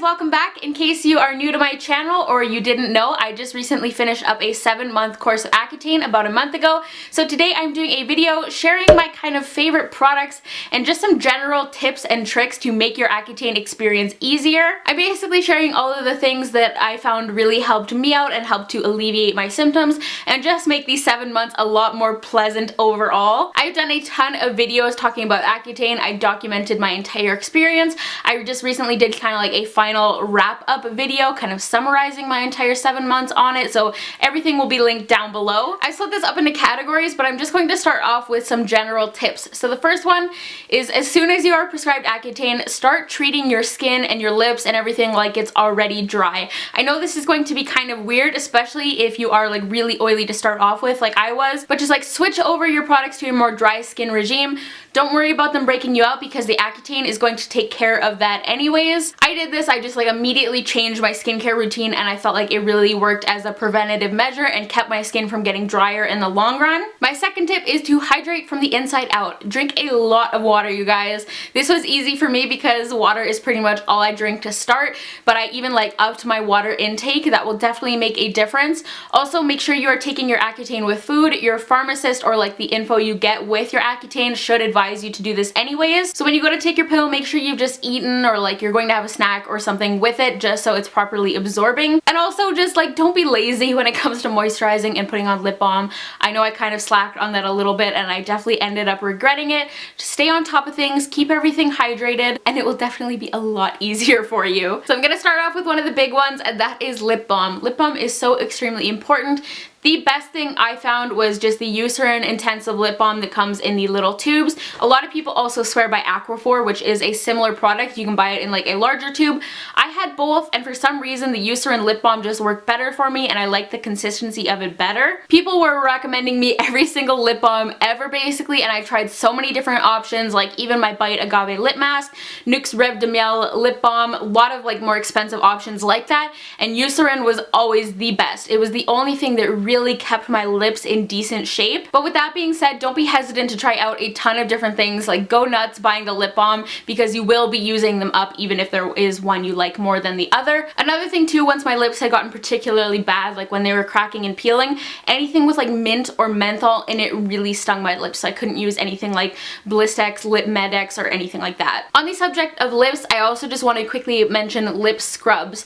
guys, welcome back. In case you are new to my channel or you didn't know, I just recently finished up a 7-month course of Accutane about a month ago. So today I'm doing a video sharing my kind of favorite products and just some general tips and tricks to make your Accutane experience easier. I'm basically sharing all of the things that I found really helped me out and helped to alleviate my symptoms and just make these 7 months a lot more pleasant overall. I've done a ton of videos talking about Accutane. I documented my entire experience. I just recently did kind of like a final wrap-up video kind of summarizing my entire 7 months on it, so everything will be linked down below. I split this up into categories, but I'm just going to start off with some general tips. So the first one is, as soon as you are prescribed Accutane, start treating your skin and your lips and everything like it's already dry. I know this is going to be kind of weird, especially if you are like really oily to start off with like I was, but just like switch over your products to a more dry skin regime. Don't worry about them breaking you out because the Accutane is going to take care of that anyways. I did this, I just like immediately changed my skincare routine and I felt like it really worked as a preventative measure and kept my skin from getting drier in the long run. My second tip is to hydrate from the inside out. Drink a lot of water, you guys. This was easy for me because water is pretty much all I drink to start, but I even like upped my water intake. That will definitely make a difference. Also, make sure you are taking your Accutane with food. Your pharmacist or like the info you get with your Accutane should advise you to do this anyways. So when you go to take your pill, make sure you've just eaten or like you're going to have a snack or something with it just so it's properly absorbing. And also just like don't be lazy when it comes to moisturizing and putting on lip balm. I know I kind of slacked on that a little bit and I definitely ended up regretting it. Just stay on top of things, keep everything hydrated, and it will definitely be a lot easier for you. So I'm gonna start off with one of the big ones, and that is lip balm. Lip balm is so extremely important. The best thing I found was just the Eucerin Intensive Lip Balm that comes in the little tubes. A lot of people also swear by Aquaphor, which is a similar product. You can buy it in like a larger tube. I had both, and for some reason the Eucerin Lip Balm just worked better for me and I like the consistency of it better. People were recommending me every single lip balm ever basically, and I tried so many different options, like even my Bite Agave Lip Mask, Nuxe Rêve de Miel Lip Balm, a lot of like more expensive options like that, and Eucerin was always the best. It was the only thing that really kept my lips in decent shape. But with that being said, don't be hesitant to try out a ton of different things. Like go nuts buying the lip balm because you will be using them up even if there is one you like more than the other. Another thing too, once my lips had gotten particularly bad, like when they were cracking and peeling, anything with like mint or menthol in it really stung my lips, so I couldn't use anything like Blistex, Lip Medex, or anything like that. On the subject of lips, I also just want to quickly mention lip scrubs.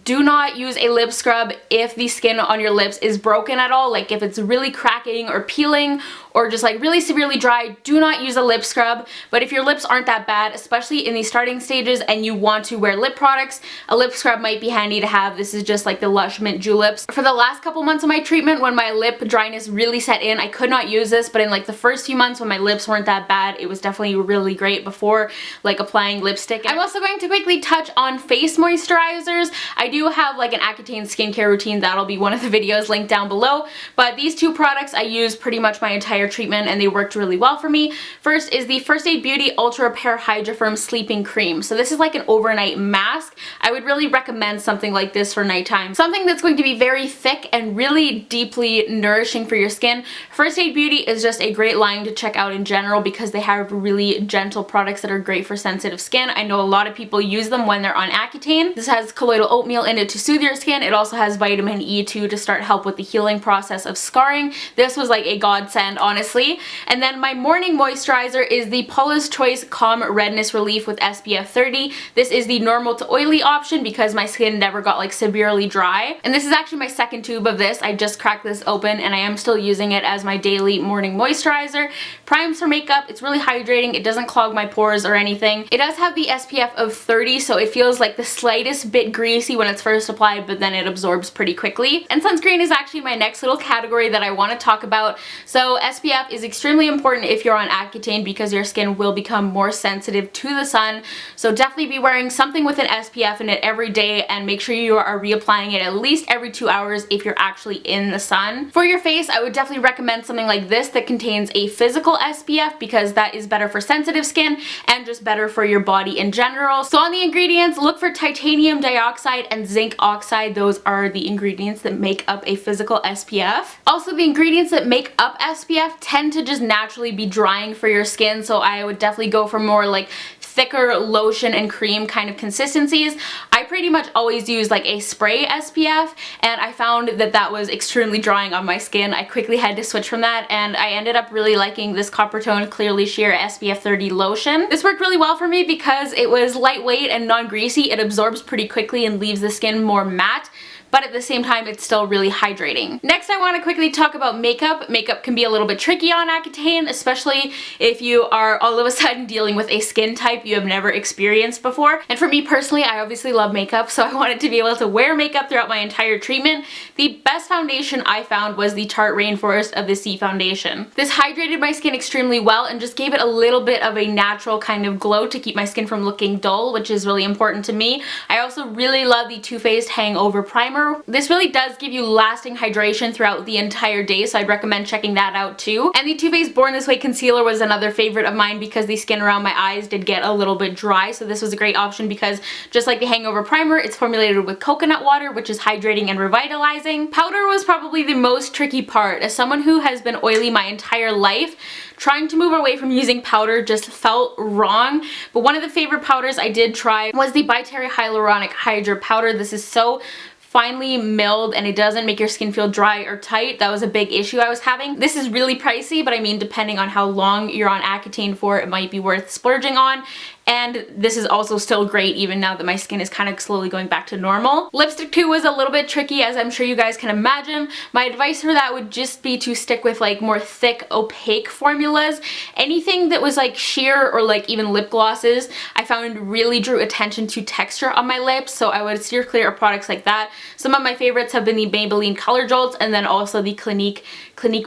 Do not use a lip scrub if the skin on your lips is broken at all, like if it's really cracking or peeling or just like really severely dry. Do not use a lip scrub. But if your lips aren't that bad, especially in the starting stages and you want to wear lip products, a lip scrub might be handy to have. This is just like the Lush Mint Juleps. For the last couple months of my treatment, when my lip dryness really set in, I could not use this, but in like the first few months when my lips weren't that bad, it was definitely really great before like applying lipstick. I'm also going to quickly touch on face moisturizers. I do have like an Accutane skincare routine. That'll be one of the videos linked down below, but these two products I use pretty much my entire treatment and they worked really well for me. First is the First Aid Beauty Ultra Repair Hydra Firm Sleeping Cream. So this is like an overnight mask. I would really recommend something like this for nighttime. Something that's going to be very thick and really deeply nourishing for your skin. First Aid Beauty is just a great line to check out in general because they have really gentle products that are great for sensitive skin. I know a lot of people use them when they're on Accutane. This has colloidal oatmeal in it to soothe your skin. It also has vitamin E2 to start help with the healing process of scarring. This was like a godsend, honestly. And then my morning moisturizer is the Paula's Choice Calm Redness Relief with SPF 30. This is the normal to oily option because my skin never got like severely dry. And this is actually my second tube of this. I just cracked this open and I am still using it as my daily morning moisturizer. Primes for makeup. It's really hydrating. It doesn't clog my pores or anything. It does have the SPF of 30, so it feels like the slightest bit greasy when it's first applied, but then it absorbs pretty quickly. And sunscreen is actually my next little category that I want to talk about. So SPF is extremely important if you're on Accutane because your skin will become more sensitive to the sun. So definitely be wearing something with an SPF in it every day and make sure you are reapplying it at least every 2 hours if you're actually in the sun. For your face, I would definitely recommend something like this that contains a physical SPF because that is better for sensitive skin and just better for your body in general. So on the ingredients, look for titanium dioxide and zinc oxide. Those are the ingredients that make up a physical typical SPF. Also, the ingredients that make up SPF tend to just naturally be drying for your skin, so I would definitely go for more like thicker lotion and cream kind of consistencies. I pretty much always use like a spray SPF, and I found that that was extremely drying on my skin. I quickly had to switch from that, and I ended up really liking this Coppertone Clearly Sheer SPF 30 lotion. This worked really well for me because it was lightweight and non-greasy. It absorbs pretty quickly and leaves the skin more matte, but at the same time it's still really hydrating. Next, I want to quickly talk about makeup. Makeup can be a little bit tricky on Accutane, especially if you are all of a sudden dealing with a skin type you have never experienced before. And for me personally, I obviously love makeup, so I wanted to be able to wear makeup throughout my entire treatment. The best foundation I found was the Tarte Rainforest of the Sea foundation. This hydrated my skin extremely well and just gave it a little bit of a natural kind of glow to keep my skin from looking dull, which is really important to me. I also really love the Too Faced Hangover Primer. This really does give you lasting hydration throughout the entire day, so I'd recommend checking that out too. And the Too Faced Born This Way concealer was another favorite of mine because the skin around my eyes did get a little bit dry, so this was a great option because just like the Hangover Primer, it's formulated with coconut water, which is hydrating and revitalizing. Powder was probably the most tricky part. As someone who has been oily my entire life, trying to move away from using powder just felt wrong, but one of the favorite powders I did try was the By Terry Hyaluronic Hydra powder. This is so finely milled and it doesn't make your skin feel dry or tight. That was a big issue I was having. This is really pricey, but I mean, depending on how long you're on Accutane for, it might be worth splurging on. And this is also still great even now that my skin is kind of slowly going back to normal. Lipstick too was a little bit tricky, as I'm sure you guys can imagine. My advice for that would just be to stick with like more thick, opaque formulas. Anything that was like sheer or like even lip glosses, I found really drew attention to texture on my lips, so I would steer clear of products like that. Some of my favorites have been the Maybelline Color Jolts and then also the Clinique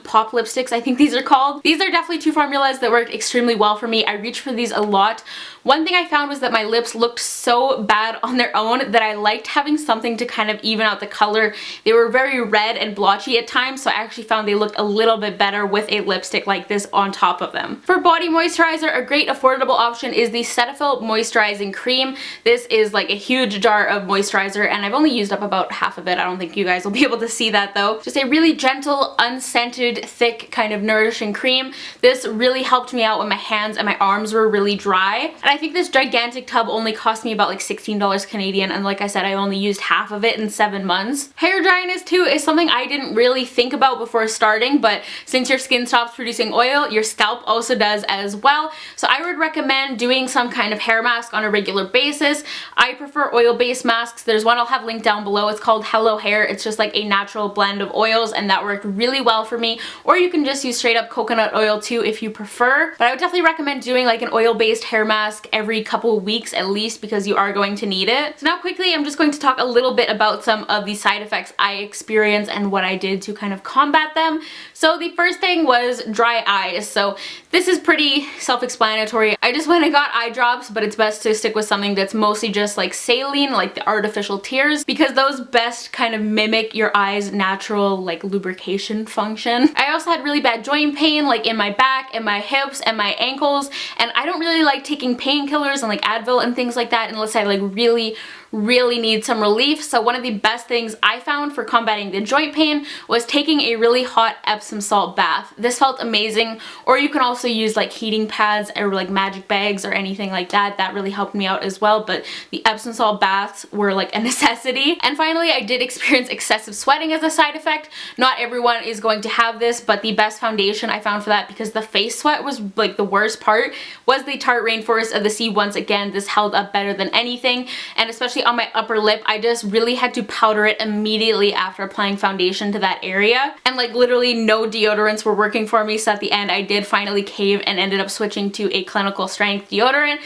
Pop lipsticks, I think these are called. These are definitely two formulas that worked extremely well for me. I reached for these a lot. One thing I found was that my lips looked so bad on their own that I liked having something to kind of even out the color. They were very red and blotchy at times, so I actually found they looked a little bit better with a lipstick like this on top of them. For body moisturizer, a great affordable option is the Cetaphil Moisturizing Cream. This is like a huge jar of moisturizer, and I've only used up about half of it. I don't think you guys will be able to see that though. Just a really gentle, unscented, thick, kind of nourishing cream. This really helped me out when my hands and my arms were really dry. And I think this gigantic tub only cost me about like $16 Canadian, and like I said, I only used half of it in 7 months. Hair dryness too is something I didn't really think about before starting, but since your skin stops producing oil, your scalp also does as well. So I would recommend doing some kind of hair mask on a regular basis. I prefer oil-based masks. There's one I'll have linked down below. It's called Hello Hair. It's just like a natural blend of oils, and that worked really well for me. Or you can just use straight up coconut oil too if you prefer. But I would definitely recommend doing like an oil-based hair mask every couple of weeks at least, because you are going to need it. So now quickly, I'm just going to talk a little bit about some of the side effects I experienced and what I did to kind of combat them. So the first thing was dry eyes. So this is pretty self-explanatory. I just went and got eye drops, but it's best to stick with something that's mostly just like saline, like the artificial tears, because those best kind of mimic your eye's natural like lubrication function. I also had really bad joint pain like in my back and my hips and my ankles, and I don't really like taking painkillers and like Advil and things like that unless I like really need some relief. So one of the best things I found for combating the joint pain was taking a really hot Epsom salt bath. This felt amazing. Or you can also use like heating pads or like magic bags or anything like that. That really helped me out as well, but the Epsom salt baths were like a necessity. And finally, I did experience excessive sweating as a side effect. Not everyone is going to have this, but the best foundation I found for that, because the face sweat was like the worst part, was the Tarte Rainforest of the Sea. Once again, this held up better than anything, and especially on my upper lip, I just really had to powder it immediately after applying foundation to that area, and like literally no deodorants were working for me, so at the end I did finally cave and ended up switching to a clinical strength deodorant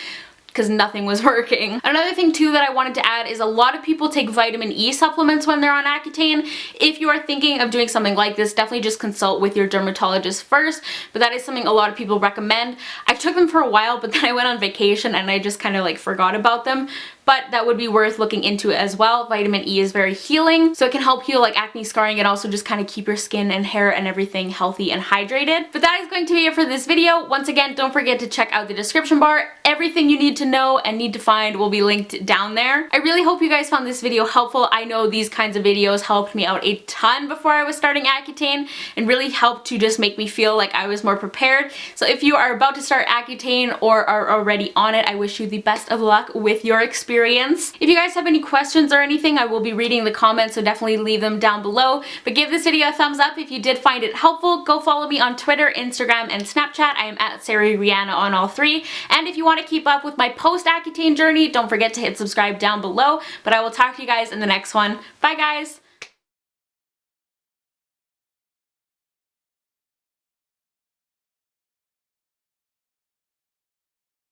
because nothing was working. Another thing too that I wanted to add is a lot of people take vitamin E supplements when they're on Accutane. If you are thinking of doing something like this, definitely just consult with your dermatologist first, but that is something a lot of people recommend. I took them for a while, but then I went on vacation and I just kind of like forgot about them. but that would be worth looking into as well. Vitamin E is very healing, so it can help heal like acne scarring and also just kind of keep your skin and hair and everything healthy and hydrated. But that is going to be it for this video. Once again, don't forget to check out the description bar. Everything you need to know and need to find will be linked down there. I really hope you guys found this video helpful. I know these kinds of videos helped me out a ton before I was starting Accutane and really helped to just make me feel like I was more prepared. So if you are about to start Accutane or are already on it, I wish you the best of luck with your experience. If you guys have any questions or anything, I will be reading the comments, so definitely leave them down below. But give this video a thumbs up if you did find it helpful. Go follow me on Twitter, Instagram, and Snapchat. I am at SARI Rihanna on all three. And if you want to keep up with my post-Accutane journey, don't forget to hit subscribe down below. But I will talk to you guys in the next one. Bye guys!